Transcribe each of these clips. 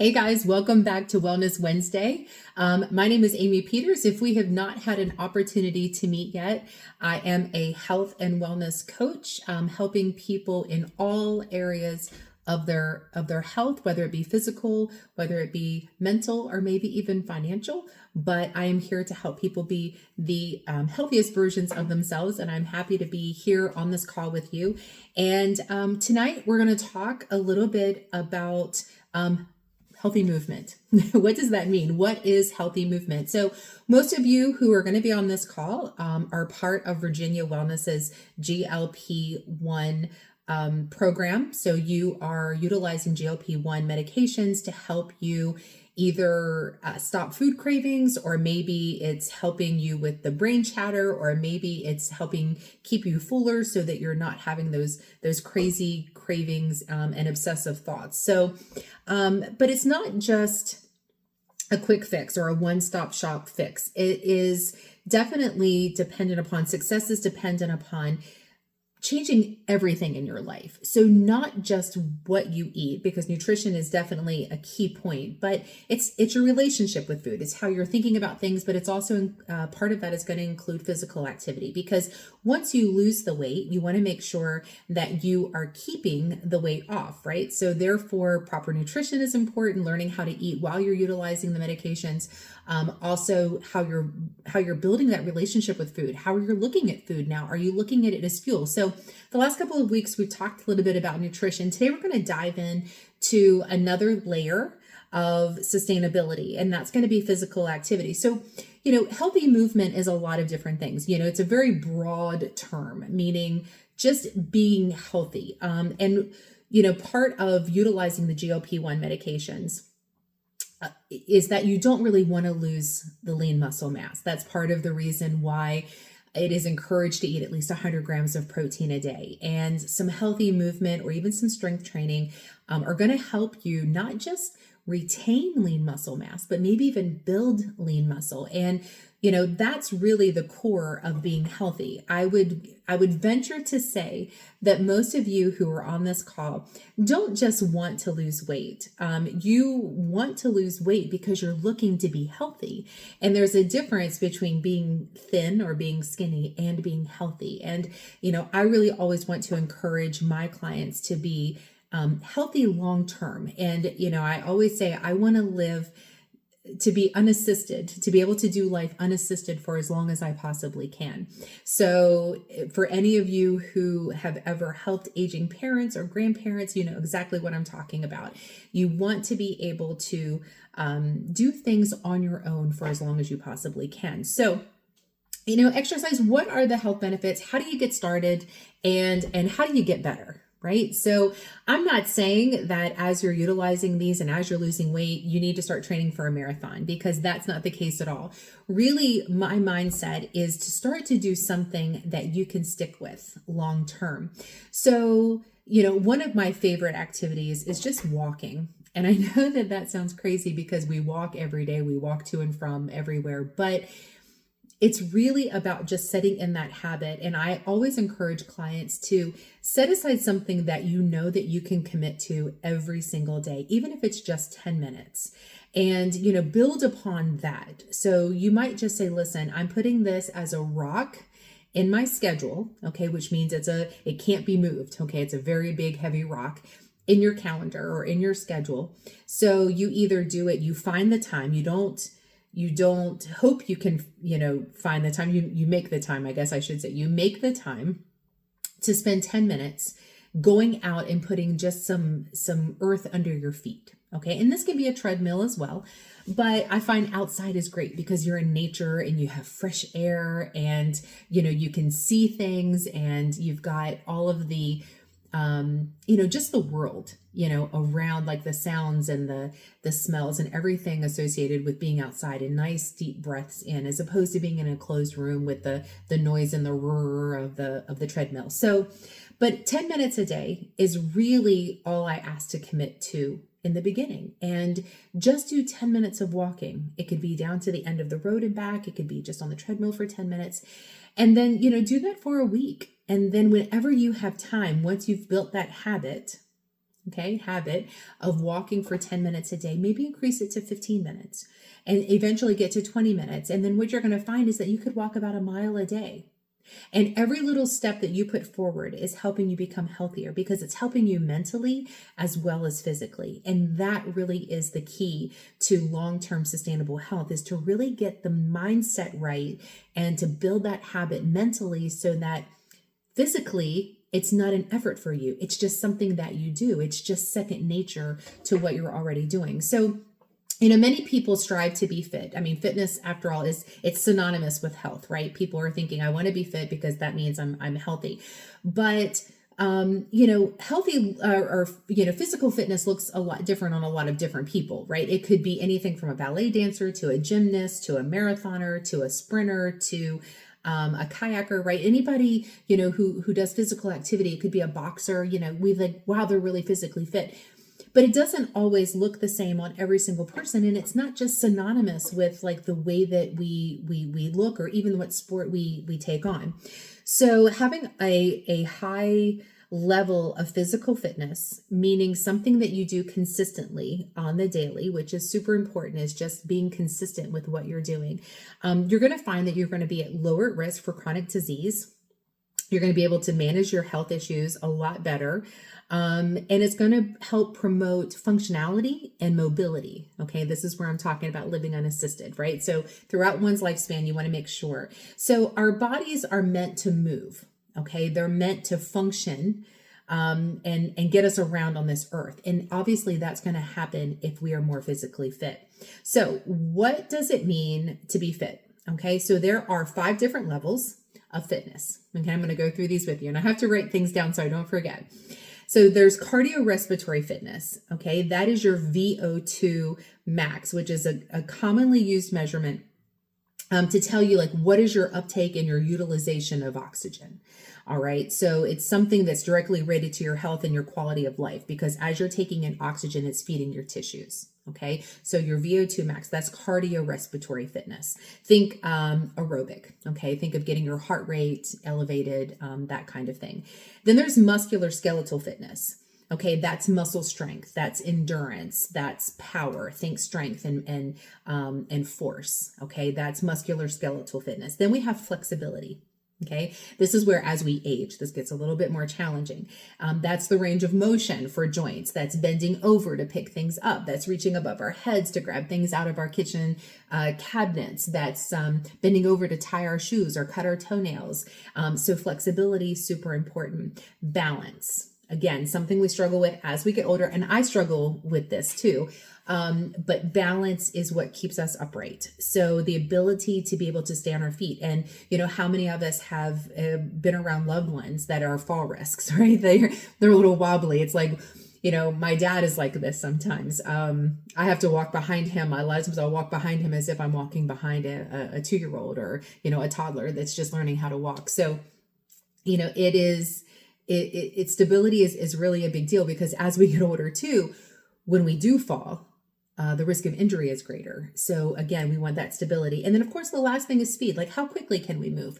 Hey guys, welcome back to Wellness Wednesday. My name is Aimee Peters. If we have not had an opportunity to meet yet, I am a health and wellness coach, helping people in all areas of their health, whether it be physical, whether it be mental, or maybe even financial. But I am here to help people be the healthiest versions of themselves, and I'm happy to be here on this call with you. And tonight we're going to talk a little bit about healthy movement. What does that mean? What is healthy movement? So most of you who are going to be on this call are part of Virginia Wellness's GLP-1 program. So you are utilizing GLP-1 medications to help you either stop food cravings, or maybe it's helping you with the brain chatter, or maybe it's helping keep you fuller so that you're not having those crazy cravings and obsessive thoughts. So, but it's not just a quick fix or a one-stop shop fix. It is definitely dependent upon, success is dependent upon changing everything in your life. So not just what you eat, because nutrition is definitely a key point, but it's your relationship with food. It's how you're thinking about things, but it's also part of that is going to include physical activity, because once you lose the weight, you want to make sure that you are keeping the weight off, right? So therefore, proper nutrition is important, learning how to eat while you're utilizing the medications. Also how you're building that relationship with food, how you're looking at food now. Are you looking at it as fuel? So the last couple of weeks, we've talked a little bit about nutrition. Today, we're going to dive in to another layer of sustainability, and that's going to be physical activity. So, healthy movement is a lot of different things. It's a very broad term, meaning just being healthy. And part of utilizing the GLP-1 medications is that you don't really want to lose the lean muscle mass. That's part of the reason why it is encouraged to eat at least 100 grams of protein a day. And some healthy movement or even some strength training are going to help you not just retain lean muscle mass, but maybe even build lean muscle. And that's really the core of being healthy. I would venture to say that most of you who are on this call don't just want to lose weight. You want to lose weight because you're looking to be healthy. And there's a difference between being thin or being skinny and being healthy. And, I really always want to encourage my clients to be healthy long term. And, I always say I want to live to be unassisted, to be able to do life unassisted for as long as I possibly can. So for any of you who have ever helped aging parents or grandparents, you know exactly what I'm talking about. You want to be able to do things on your own for as long as you possibly can. So, exercise, what are the health benefits? How do you get started? And how do you get better? Right? So I'm not saying that as you're utilizing these and as you're losing weight, you need to start training for a marathon, because that's not the case at all. Really, my mindset is to start to do something that you can stick with long term. So, one of my favorite activities is just walking. And I know that sounds crazy because we walk every day, we walk to and from everywhere, but it's really about just setting in that habit. And I always encourage clients to set aside something that that you can commit to every single day, even if it's just 10 minutes. And, build upon that. So you might just say, listen, I'm putting this as a rock in my schedule, okay, which means it can't be moved, okay? It's a very big, heavy rock in your calendar or in your schedule. So you either do it, you find the time, you don't hope you can, find the time, you make the time, I guess I should say. You make the time to spend 10 minutes going out and putting just some earth under your feet. Okay. And this can be a treadmill as well, but I find outside is great because you're in nature and you have fresh air and, you can see things and you've got all of the, just the world, around, like the sounds and the smells and everything associated with being outside, and nice deep breaths in, as opposed to being in a closed room with the noise and the roar of the treadmill. So, but 10 minutes a day is really all I ask to commit to in the beginning, and just do 10 minutes of walking. It could be down to the end of the road and back. It could be just on the treadmill for 10 minutes. And then, do that for a week. And then whenever you have time, once you've built that habit, okay, habit of walking for 10 minutes a day, maybe increase it to 15 minutes and eventually get to 20 minutes. And then what you're going to find is that you could walk about a mile a day. And every little step that you put forward is helping you become healthier because it's helping you mentally as well as physically. And that really is the key to long-term sustainable health, is to really get the mindset right and to build that habit mentally so that physically it's not an effort for you. It's just something that you do. It's just second nature to what you're already doing. So many people strive to be fit. I mean, fitness, after all, it's synonymous with health, right? People are thinking, I want to be fit because that means I'm healthy. But, healthy or physical fitness looks a lot different on a lot of different people, right? It could be anything from a ballet dancer to a gymnast, to a marathoner, to a sprinter, to a kayaker, right? Anybody, who does physical activity. It could be a boxer, we like, wow, they're really physically fit. But it doesn't always look the same on every single person. And it's not just synonymous with like the way that we look or even what sport we take on. So having a high level of physical fitness, meaning something that you do consistently on the daily, which is super important, is just being consistent with what you're doing. You're going to find that you're going to be at lower risk for chronic disease. You're going to be able to manage your health issues a lot better. And it's going to help promote functionality and mobility. Okay. This is where I'm talking about living unassisted, right? So throughout one's lifespan, you want to make sure. So our bodies are meant to move. Okay. They're meant to function, and get us around on this earth. And obviously that's going to happen if we are more physically fit. So what does it mean to be fit? Okay. So there are 5 different levels of fitness. Okay. I'm going to go through these with you, and I have to write things down so I don't forget. So there's cardiorespiratory fitness. Okay. That is your VO2 max, which is a commonly used measurement to tell you like what is your uptake and your utilization of oxygen. All right. So it's something that's directly related to your health and your quality of life, because as you're taking in oxygen, it's feeding your tissues. Okay. So your VO2 max, that's cardiorespiratory fitness. Think aerobic. Okay. Think of getting your heart rate elevated, that kind of thing. Then there's muscular skeletal fitness. Okay. That's muscle strength. That's endurance. That's power. Think strength and force. Okay. That's muscular skeletal fitness. Then we have flexibility. Okay. This is where, as we age, this gets a little bit more challenging. That's the range of motion for joints. That's bending over to pick things up. That's reaching above our heads to grab things out of our kitchen cabinets. That's bending over to tie our shoes or cut our toenails. So flexibility, super important. Balance. Again, something we struggle with as we get older, and I struggle with this too. But balance is what keeps us upright. So the ability to be able to stay on our feet. And, how many of us have been around loved ones that are fall risks, right? They're a little wobbly. It's like, my dad is like this sometimes. I have to walk behind him. A lot of times I'll walk behind him as if I'm walking behind a 2-year-old or, a toddler that's just learning how to walk. So, its stability is really a big deal, because as we get older too, when we do fall, the risk of injury is greater. So again, we want that stability. And then of course, the last thing is speed. Like, how quickly can we move?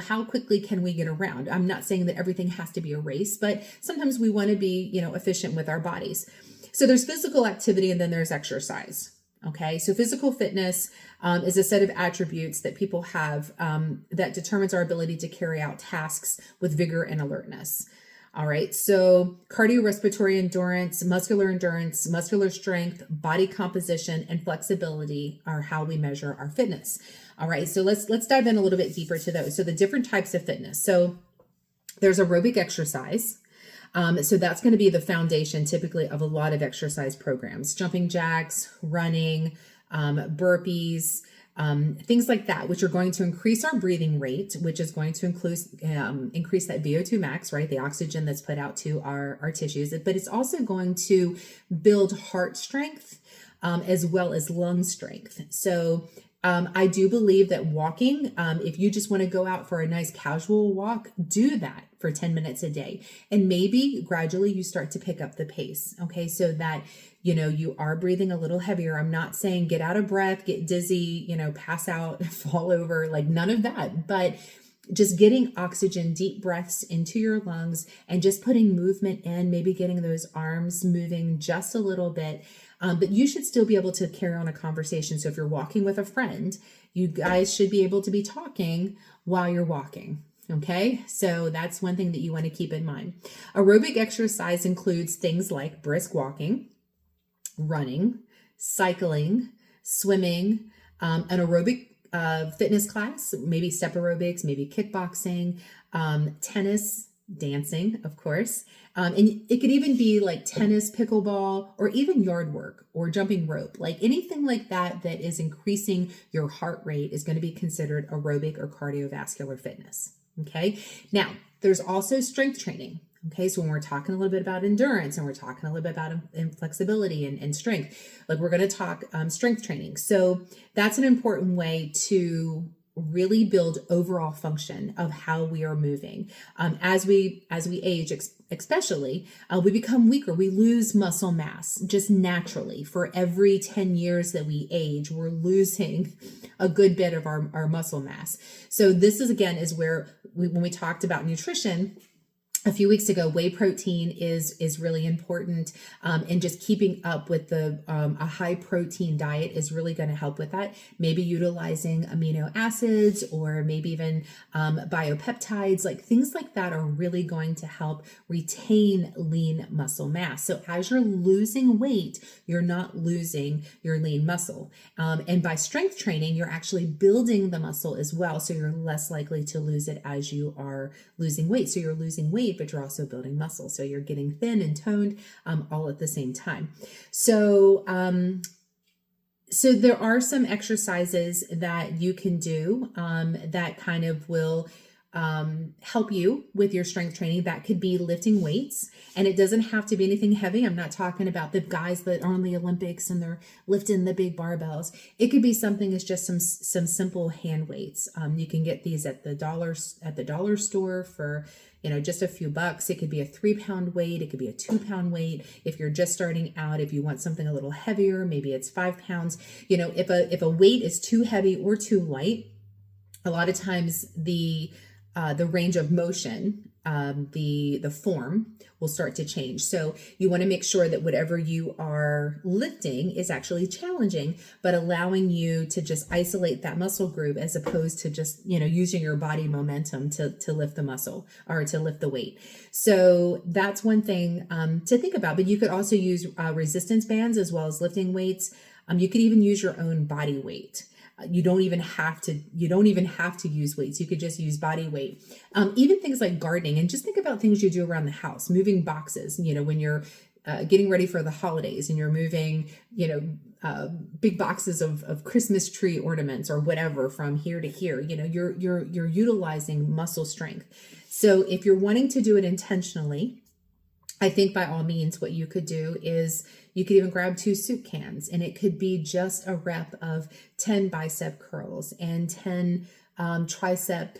How quickly can we get around? I'm not saying that everything has to be a race, but sometimes we want to be, efficient with our bodies. So there's physical activity, and then there's exercise. Okay. So physical fitness is a set of attributes that people have that determines our ability to carry out tasks with vigor and alertness. All right. So cardiorespiratory endurance, muscular strength, body composition, and flexibility are how we measure our fitness. All right. So let's dive in a little bit deeper to those. So the different types of fitness. So there's aerobic exercise. So that's going to be the foundation typically of a lot of exercise programs: jumping jacks, running, burpees, things like that, which are going to increase our breathing rate, which is going to increase that VO2 max, right? The oxygen that's put out to our tissues, but it's also going to build heart strength, as well as lung strength. So I do believe that walking, if you just want to go out for a nice casual walk, do that for 10 minutes a day. And maybe gradually you start to pick up the pace. Okay. So that, you are breathing a little heavier. I'm not saying get out of breath, get dizzy, pass out, fall over, like none of that. But just getting oxygen, deep breaths into your lungs, and just putting movement in, maybe getting those arms moving just a little bit. But you should still be able to carry on a conversation. So if you're walking with a friend, you guys should be able to be talking while you're walking. Okay, so that's one thing that you want to keep in mind. Aerobic exercise includes things like brisk walking, running, cycling, swimming, an aerobic fitness class, maybe step aerobics, maybe kickboxing, tennis, dancing, of course. And it could even be like tennis, pickleball, or even yard work or jumping rope. Like anything like that that is increasing your heart rate is going to be considered aerobic or cardiovascular fitness. Okay. Now, there's also strength training. Okay, so when we're talking a little bit about endurance and we're talking a little bit about flexibility and strength, like we're going to talk strength training. So that's an important way to really build overall function of how we are moving. As we age, especially, we become weaker. We lose muscle mass just naturally. For every 10 years that we age, we're losing a good bit of our muscle mass. So this is, again, is where when we talked about nutrition a few weeks ago, whey protein is really important, and just keeping up with a high protein diet is really going to help with that. Maybe utilizing amino acids or maybe even biopeptides, like things like that are really going to help retain lean muscle mass. So as you're losing weight, you're not losing your lean muscle. And by strength training, you're actually building the muscle as well. So you're less likely to lose it as you are losing weight. So you're losing weight, but you're also building muscle. So you're getting thin and toned all at the same time. So there are some exercises that you can do that kind of will help you with your strength training. That could be lifting weights, and it doesn't have to be anything heavy. I'm not talking about the guys that are on the Olympics and they're lifting the big barbells. It could be something as just some simple hand weights. You can get these at the dollar store for just a few bucks. It could be a 3-pound weight. It could be a 2-pound weight. If you're just starting out, if you want something a little heavier, maybe it's 5 pounds. If a weight is too heavy or too light, a lot of times the range of motion, the form will start to change. So you want to make sure that whatever you are lifting is actually challenging, but allowing you to just isolate that muscle group as opposed to just, using your body momentum to lift the muscle or to lift the weight. So that's one thing to think about, but you could also use resistance bands as well as lifting weights. You could even use your own body weight. You don't even have to use weights. You could just use body weight. Even things like gardening, and just think about things you do around the house, moving boxes, when you're getting ready for the holidays and you're moving, big boxes of Christmas tree ornaments or whatever from here to here, you're utilizing muscle strength. So if you're wanting to do it intentionally, I think by all means, what you could do is you could even grab 2 soup cans, and it could be just a rep of 10 bicep curls and 10 tricep,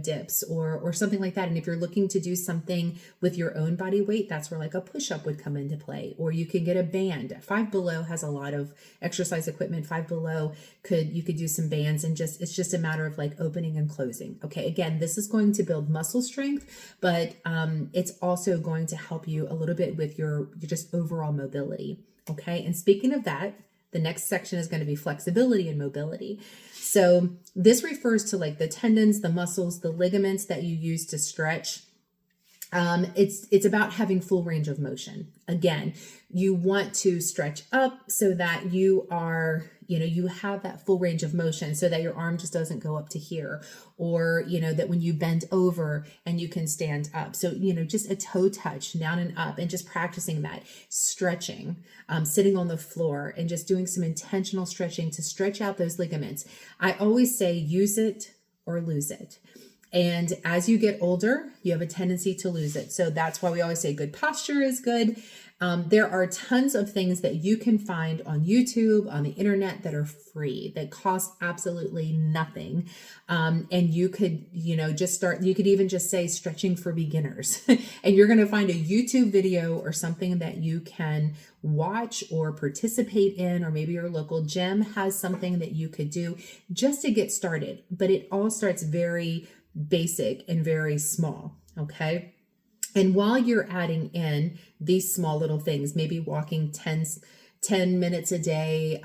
dips or something like that. And if you're looking to do something with your own body weight, that's where like a push-up would come into play. Or you can get a band. Five Below has a lot of exercise equipment. Five Below you could do some bands, and it's just a matter of like opening and closing. Okay, again, this is going to build muscle strength, but it's also going to help you a little bit with your just overall mobility. Okay, and speaking of that, the next section is going to be flexibility and mobility. So this refers to like the tendons, the muscles, the ligaments that you use to stretch. It's about having full range of motion. Again, you want to stretch up so that you are, you have that full range of motion so that your arm just doesn't go up to here, or, that when you bend over and you can stand up. So, just a toe touch down and up, and just practicing that stretching, sitting on the floor and just doing some intentional stretching to stretch out those ligaments. I always say use it or lose it. And as you get older, you have a tendency to lose it. So that's why we always say good posture is good. There are tons of things that you can find on YouTube, on the internet, that are free, that cost absolutely nothing. And you could, just start, you could even just say stretching for beginners, and you're going to find a YouTube video or something that you can watch or participate in, or maybe your local gym has something that you could do just to get started. But it all starts very basic and very small. Okay. And while you're adding in these small little things, maybe walking 10 minutes a day,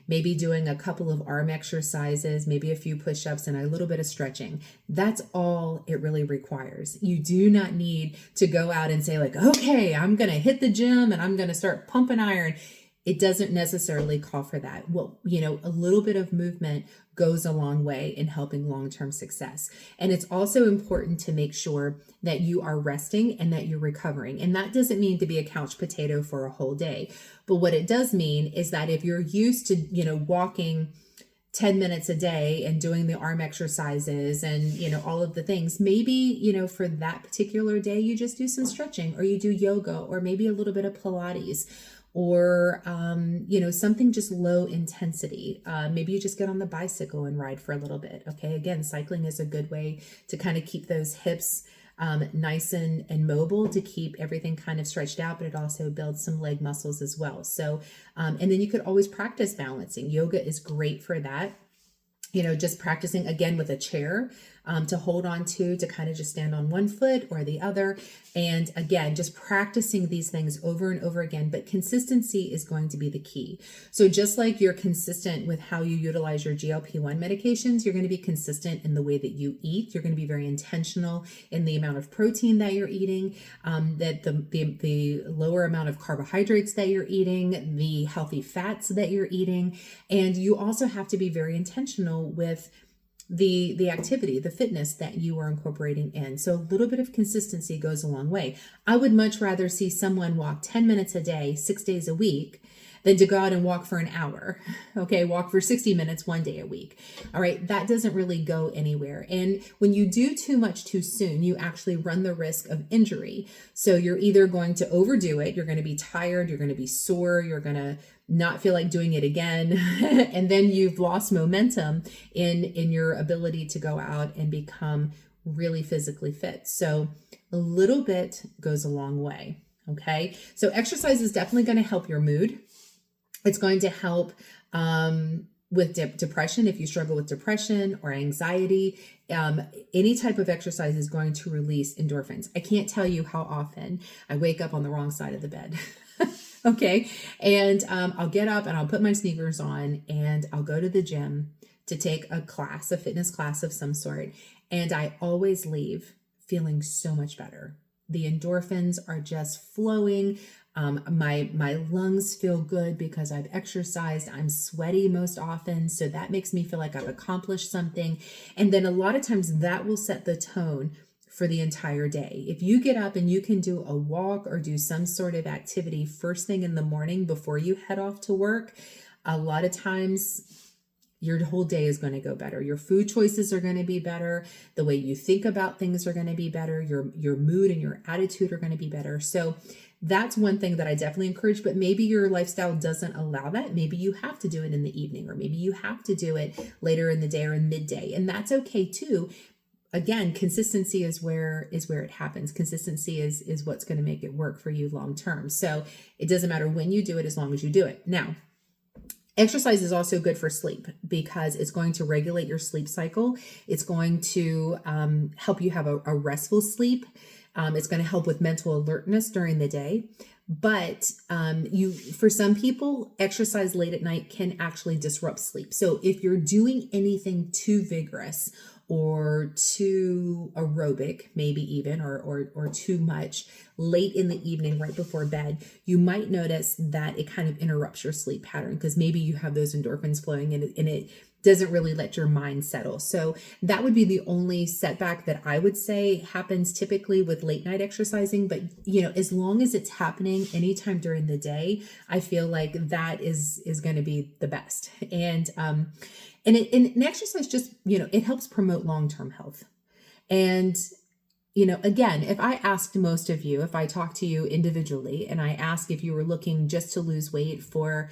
maybe doing a couple of arm exercises, maybe a few push-ups and a little bit of stretching. That's all it really requires. You do not need to go out and say like, okay, I'm going to hit the gym and I'm going to start pumping iron. It doesn't necessarily call for that. Well, a little bit of movement goes a long way in helping long-term success. And it's also important to make sure that you are resting and that you're recovering. And that doesn't mean to be a couch potato for a whole day. But what it does mean is that if you're used to, walking 10 minutes a day and doing the arm exercises and, all of the things, maybe, for that particular day, you just do some stretching or you do yoga or maybe a little bit of Pilates or, something just low intensity. Maybe you just get on the bicycle and ride for a little bit. Okay. Again, cycling is a good way to kind of keep those hips nice and mobile, to keep everything kind of stretched out, but it also builds some leg muscles as well. So, and then you could always practice balancing. Yoga is great for that. Just practicing again with a chair to hold on to kind of just stand on one foot or the other. And again, just practicing these things over and over again, but consistency is going to be the key. So just like you're consistent with how you utilize your GLP-1 medications, you're going to be consistent in the way that you eat. You're going to be very intentional in the amount of protein that you're eating, that the lower amount of carbohydrates that you're eating, the healthy fats that you're eating. And you also have to be very intentional with the activity, the fitness that you are incorporating in. So a little bit of consistency goes a long way. I would much rather see someone walk 10 minutes a day, 6 days a week, than to go out and walk for an hour. Okay, walk for 60 minutes 1 day a week. All right, that doesn't really go anywhere. And when you do too much too soon, you actually run the risk of injury. So you're either going to overdo it, you're going to be tired, you're going to be sore, you're going to not feel like doing it again. And then you've lost momentum in your ability to go out and become really physically fit. So a little bit goes a long way. Okay. So exercise is definitely going to help your mood. It's going to help with depression. If you struggle with depression or anxiety, any type of exercise is going to release endorphins. I can't tell you how often I wake up on the wrong side of the bed. Okay. And I'll get up and I'll put my sneakers on and I'll go to the gym to take a class, a fitness class of some sort. And I always leave feeling so much better. The endorphins are just flowing. My lungs feel good because I've exercised. I'm sweaty most often. So that makes me feel like I've accomplished something. And then a lot of times that will set the tone for the entire day. If you get up and you can do a walk or do some sort of activity first thing in the morning before you head off to work, a lot of times your whole day is going to go better. Your food choices are going to be better. The way you think about things are going to be better. Your mood and your attitude are going to be better. So that's one thing that I definitely encourage, but maybe your lifestyle doesn't allow that. Maybe you have to do it in the evening, or maybe you have to do it later in the day or in midday. And that's okay too. Again, consistency is where it happens. Consistency is what's going to make it work for you long term. So it doesn't matter when you do it as long as you do it. Now, exercise is also good for sleep because it's going to regulate your sleep cycle. It's going to help you have a restful sleep. It's going to help with mental alertness during the day. But for some people, exercise late at night can actually disrupt sleep. So if you're doing anything too vigorous or too aerobic, maybe even, or too much late in the evening, right before bed, you might notice that it kind of interrupts your sleep pattern because maybe you have those endorphins flowing and it doesn't really let your mind settle. So that would be the only setback that I would say happens typically with late night exercising. But, as long as it's happening anytime during the day, I feel like that is going to be the best. And exercise just, it helps promote long-term health. And, again, if I asked most of you, if I talked to you individually and I asked if you were looking just to lose weight for,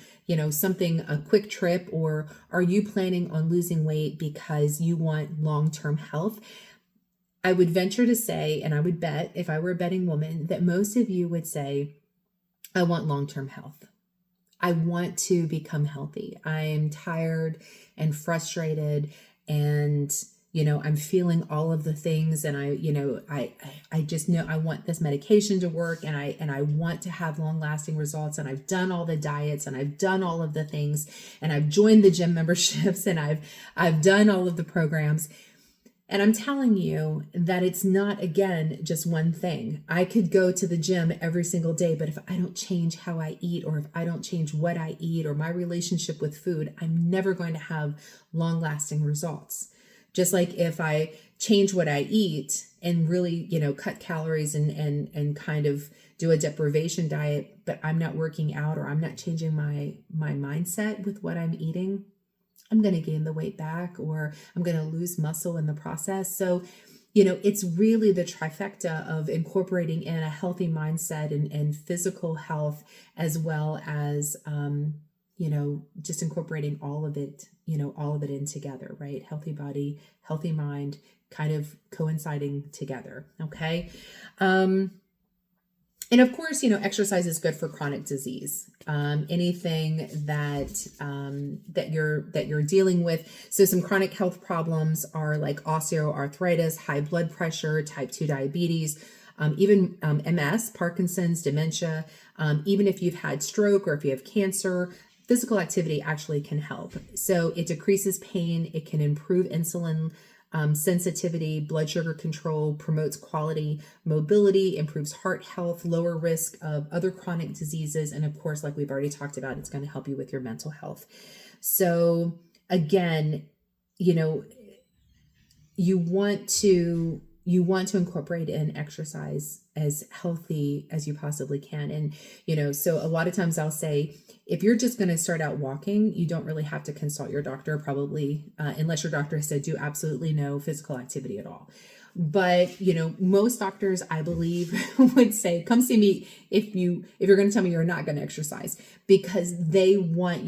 something, a quick trip, or are you planning on losing weight because you want long-term health? I would venture to say, and I would bet if I were a betting woman, that most of you would say, I want long-term health. I want to become healthy. I'm tired and frustrated and I'm feeling all of the things, and I just know I want this medication to work, and I want to have long lasting results, and I've done all the diets, and I've done all of the things, and I've joined the gym memberships, and I've done all of the programs. And I'm telling you that it's not, again, just one thing. I could go to the gym every single day, but if I don't change how I eat, or if I don't change what I eat, or my relationship with food, I'm never going to have long lasting results. Just like if I change what I eat and really, cut calories and kind of do a deprivation diet, but I'm not working out, or I'm not changing my mindset with what I'm eating, I'm going to gain the weight back, or I'm going to lose muscle in the process. So, it's really the trifecta of incorporating in a healthy mindset and physical health, as well as, just incorporating all of it in together, right? Healthy body, healthy mind, kind of coinciding together. Okay. And of course, exercise is good for chronic disease. Anything that you're dealing with. So some chronic health problems are like osteoarthritis, high blood pressure, type 2 diabetes, even MS, Parkinson's, dementia. Even if you've had stroke or if you have cancer, physical activity actually can help. So it decreases pain. It can improve insulin sensitivity, blood sugar control, promotes quality mobility, improves heart health, lower risk of other chronic diseases. And of course, like we've already talked about, it's going to help you with your mental health. So again, you want to incorporate in exercise as healthy as you possibly can. And, so a lot of times I'll say, if you're just going to start out walking, you don't really have to consult your doctor, probably, unless your doctor has said do absolutely no physical activity at all. But, most doctors, I believe, would say, come see me if you're going to tell me you're not going to exercise, because they want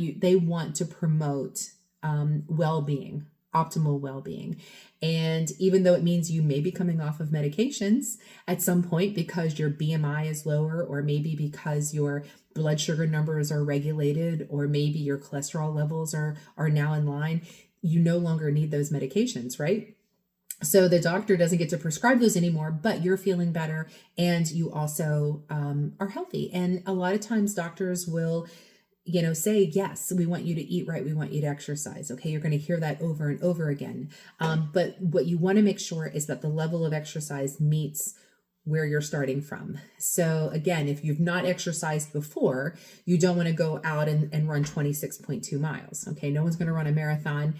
to promote well-being, optimal well-being. And even though it means you may be coming off of medications at some point because your BMI is lower, or maybe because your blood sugar numbers are regulated, or maybe your cholesterol levels are now in line, you no longer need those medications, right? So the doctor doesn't get to prescribe those anymore, but you're feeling better, and you also are healthy. And a lot of times doctors will say, yes, we want you to eat right. We want you to exercise. Okay. You're going to hear that over and over again. But what you want to make sure is that the level of exercise meets where you're starting from. So again, if you've not exercised before, you don't want to go out and run 26.2 miles. Okay. No one's going to run a marathon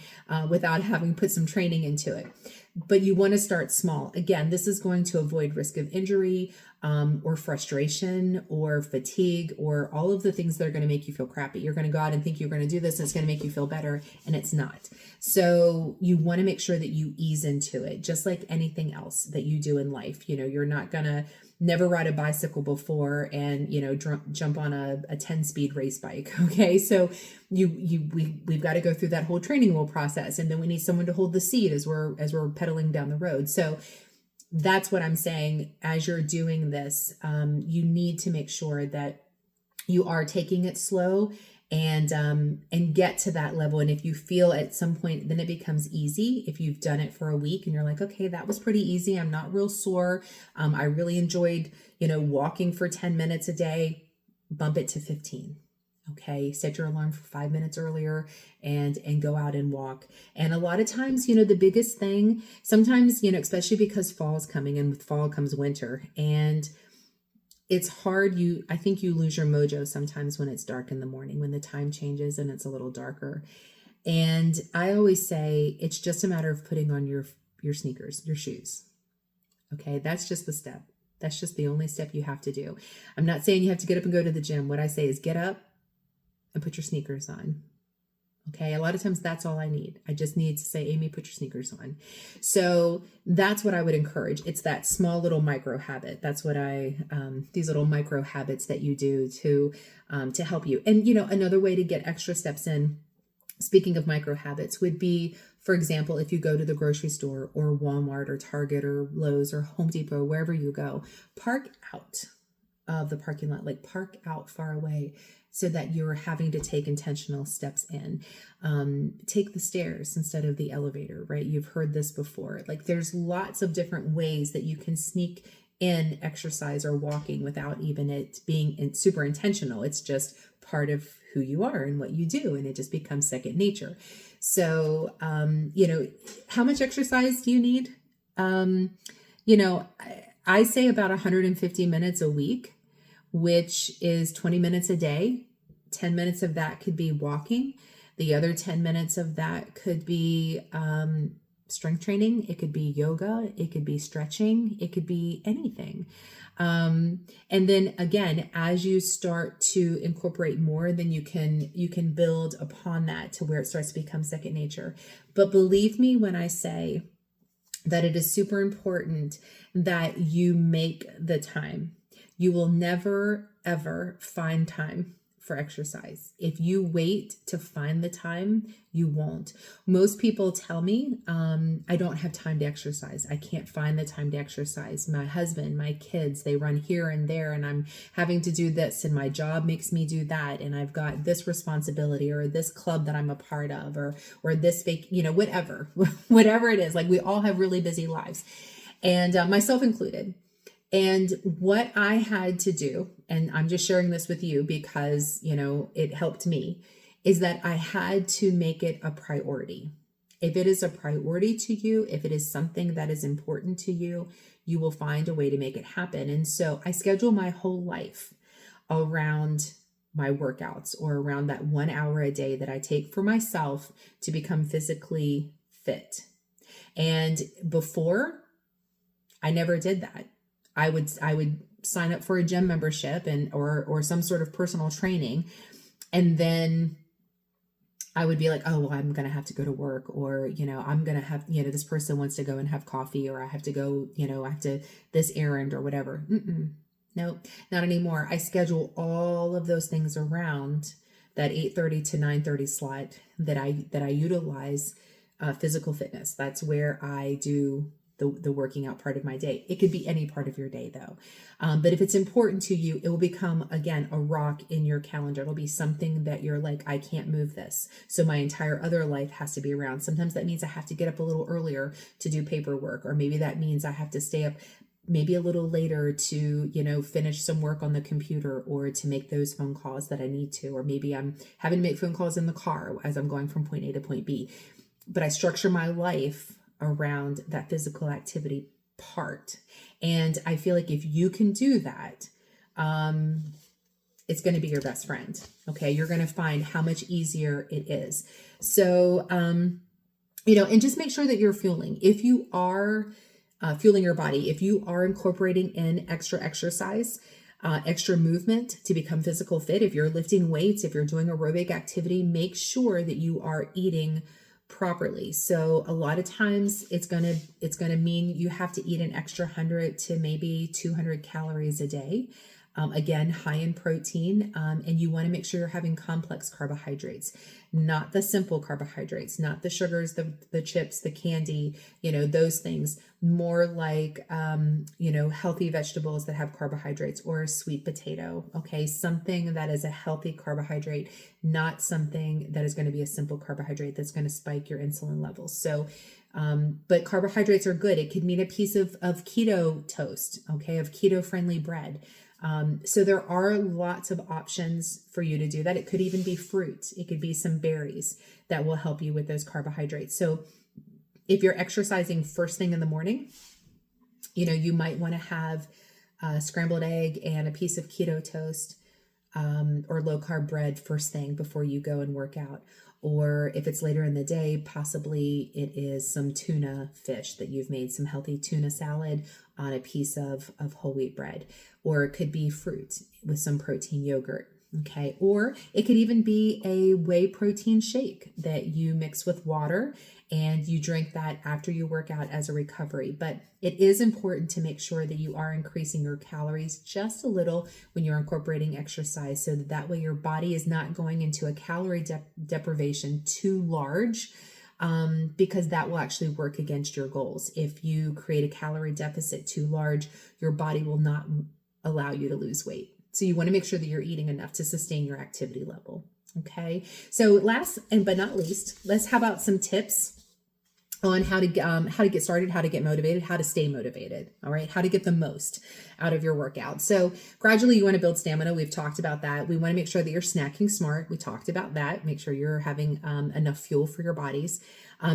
without having put some training into it. But you want to start small. Again, this is going to avoid risk of injury, or frustration, or fatigue, or all of the things that are going to make you feel crappy. You're going to go out and think you're going to do this, and it's going to make you feel better, and it's not. So you want to make sure that you ease into it, just like anything else that you do in life. You're not going to never ride a bicycle before and, jump on a 10-speed race bike. Okay. So we've got to go through that whole training wheel process. And then we need someone to hold the seat as we're pedaling down the road. So that's what I'm saying. As you're doing this, you need to make sure that you are taking it slow and get to that level. And if you feel at some point, then it becomes easy. If you've done it for a week and you're like, okay, that was pretty easy. I'm not real sore. I really enjoyed, walking for 10 minutes a day, bump it to 15. Okay. Set your alarm for 5 minutes earlier and go out and walk. And a lot of times, the biggest thing, sometimes, especially because fall is coming, and with fall comes winter, and it's hard. I think you lose your mojo sometimes when it's dark in the morning, when the time changes and it's a little darker. And I always say it's just a matter of putting on your sneakers, your shoes. Okay. That's just the step. That's just the only step you have to do. I'm not saying you have to get up and go to the gym. What I say is get up and put your sneakers on. Okay. A lot of times that's all I need. I just need to say, Aimee, put your sneakers on. So that's what I would encourage. It's that small little micro habit. That's what these little micro habits that you do to help you. And, another way to get extra steps in, speaking of micro habits, would be, for example, if you go to the grocery store or Walmart or Target or Lowe's or Home Depot, wherever you go, park out of the parking lot, like park out far away so that you're having to take intentional steps in. Take the stairs instead of the elevator, right? You've heard this before. Like there's lots of different ways that you can sneak in exercise or walking without even it being super intentional. It's just part of who you are and what you do, and it just becomes second nature. So, how much exercise do you need? I say about 150 minutes a week, which is 20 minutes a day. 10 minutes of that could be walking. The other 10 minutes of that could be strength training. It could be yoga. It could be stretching. It could be anything. And then again, as you start to incorporate more, then you can build upon that to where it starts to become second nature. But believe me when I say that it is super important that you make the time. You will never, ever find time for exercise. If you wait to find the time, you won't. Most people tell me, I don't have time to exercise. I can't find the time to exercise. My husband, my kids, they run here and there, and I'm having to do this, and my job makes me do that, and I've got this responsibility, or this club that I'm a part of, or this whatever, whatever it is. Like we all have really busy lives, and myself included. And what I had to do, and I'm just sharing this with you because, it helped me, is that I had to make it a priority. If it is a priority to you, if it is something that is important to you, you will find a way to make it happen. And so I schedule my whole life around my workouts, or around that 1 hour a day that I take for myself to become physically fit. And before, I never did that. I would sign up for a gym membership or some sort of personal training. And then I would be like, oh, well, I'm going to have to go to work, or, I'm going to have, this person wants to go and have coffee, or I have to go, I have to this errand or whatever. Nope, not anymore. I schedule all of those things around that 8:30 to 9:30 slot that I utilize physical fitness. That's where I do the working out part of my day. It could be any part of your day though. But if it's important to you, it will become, again, a rock in your calendar. It'll be something that you're like, I can't move this. So my entire other life has to be around. Sometimes that means I have to get up a little earlier to do paperwork, or maybe that means I have to stay up maybe a little later to, finish some work on the computer, or to make those phone calls that I need to, or maybe I'm having to make phone calls in the car as I'm going from point A to point B. But I structure my life around that physical activity part. And I feel like if you can do that, it's going to be your best friend. Okay. You're going to find how much easier it is. So, and just make sure that you're fueling. If you are fueling your body, if you are incorporating in extra exercise, extra movement to become physical fit, if you're lifting weights, if you're doing aerobic activity, make sure that you are eating properly. So a lot of times it's going to mean you have to eat an extra 100 to maybe 200 calories a day. Again, high in protein. And you want to make sure you're having complex carbohydrates, not the simple carbohydrates, not the sugars, the chips, the candy, those things, more like, healthy vegetables that have carbohydrates, or a sweet potato. Okay. Something that is a healthy carbohydrate, not something that is going to be a simple carbohydrate that's going to spike your insulin levels. So, but carbohydrates are good. It could mean a piece of keto toast, okay, of keto friendly bread. So there are lots of options for you to do that. It could even be fruit. It could be some berries that will help you with those carbohydrates. So if you're exercising first thing in the morning, you might want to have a scrambled egg and a piece of keto toast, or low carb bread first thing before you go and work out. Or if it's later in the day, possibly it is some tuna fish that you've made, some healthy tuna salad on a piece of whole wheat bread. Or it could be fruit with some protein yogurt. Okay. Or it could even be a whey protein shake that you mix with water and you drink that after you work out as a recovery. But it is important to make sure that you are increasing your calories just a little when you're incorporating exercise, so that way your body is not going into a calorie deprivation too large, because that will actually work against your goals. If you create a calorie deficit too large, your body will not allow you to lose weight. So you want to make sure that you're eating enough to sustain your activity level. Okay. So last but not least, let's have out some tips on how to get started, how to get motivated, how to stay motivated. All right. How to get the most out of your workout. So gradually you want to build stamina. We've talked about that. We want to make sure that you're snacking smart. We talked about that. Make sure you're having enough fuel for your bodies.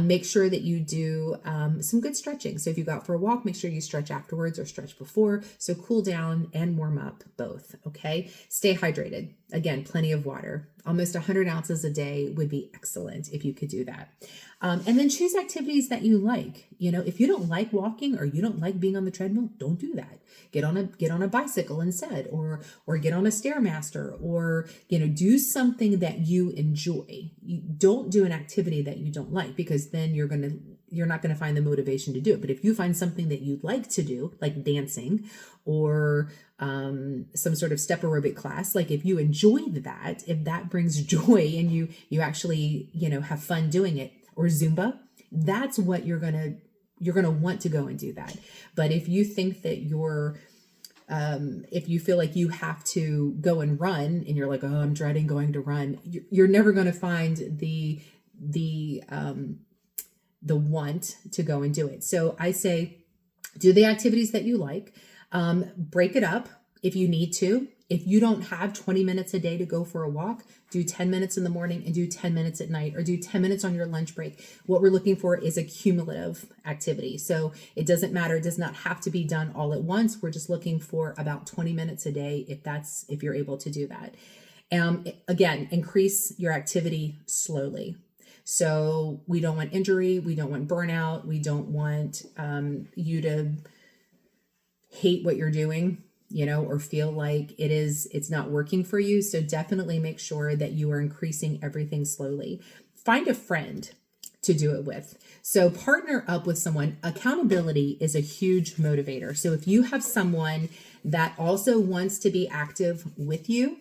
Make sure that you do some good stretching. So if you go out for a walk, make sure you stretch afterwards or stretch before. So cool down and warm up both. Okay. Stay hydrated. Again, plenty of water. Almost 100 ounces a day would be excellent if you could do that. And then choose activities that you like. You know, if you don't like walking or you don't like being on the treadmill, don't do that. Get on a bicycle instead, or get on a Stairmaster, or, you know, do something that you enjoy. You don't do an activity that you don't like, because then you're not going to find the motivation to do it. But if you find something that you'd like to do, like dancing or some sort of step aerobic class, like if you enjoy that, if that brings joy and you actually, you know, have fun doing it, or Zumba, that's what you're going to want to go and do that. But if you think that if you feel like you have to go and run and you're like, oh, I'm dreading going to run, you're never going to find the want to go and do it. So I say, do the activities that you like, break it up if you need to. If you don't have 20 minutes a day to go for a walk, do 10 minutes in the morning and do 10 minutes at night, or do 10 minutes on your lunch break. What we're looking for is a cumulative activity. So it doesn't matter. It does not have to be done all at once. We're just looking for about 20 minutes a day if you're able to do that. Again, increase your activity slowly. So we don't want injury. We don't want burnout. We don't want you to hate what you're doing, you know, or feel like it's not working for you. So definitely make sure that you are increasing everything slowly. Find a friend to do it with. So partner up with someone. Accountability is a huge motivator. So if you have someone that also wants to be active with you,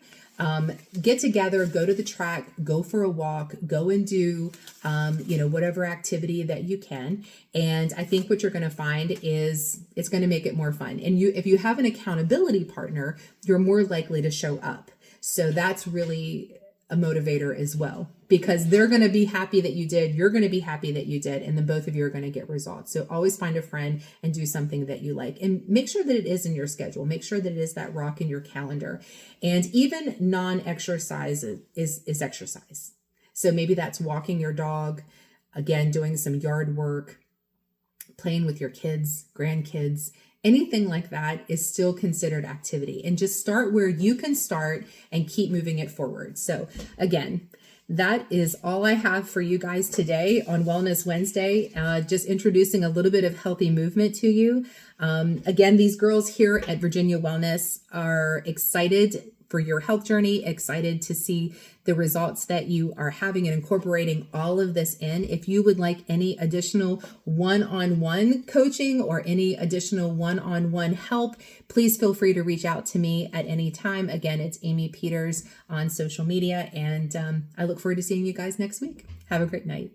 get together, go to the track, go for a walk, go and do, whatever activity that you can. And I think what you're going to find is it's going to make it more fun. And if you have an accountability partner, you're more likely to show up. So that's really a motivator as well, because they're going to be happy that you did, you're going to be happy that you did, and then both of you are going to get results. So always find a friend and do something that you like, and make sure that it is in your schedule. Make sure that it is that rock in your calendar. And even non-exercise is exercise. So maybe that's walking your dog, again, doing some yard work, playing with your kids, grandkids. Anything like that is still considered activity, and just start where you can start and keep moving it forward. So again, that is all I have for you guys today on Wellness Wednesday. Just introducing a little bit of healthy movement to you. Again, these girls here at Virginia Wellness are excited for your health journey, excited to see the results that you are having and incorporating all of this in. If you would like any additional one-on-one coaching or any additional one-on-one help, please feel free to reach out to me at any time. Again, it's Aimee Peters on social media, and I look forward to seeing you guys next week. Have a great night.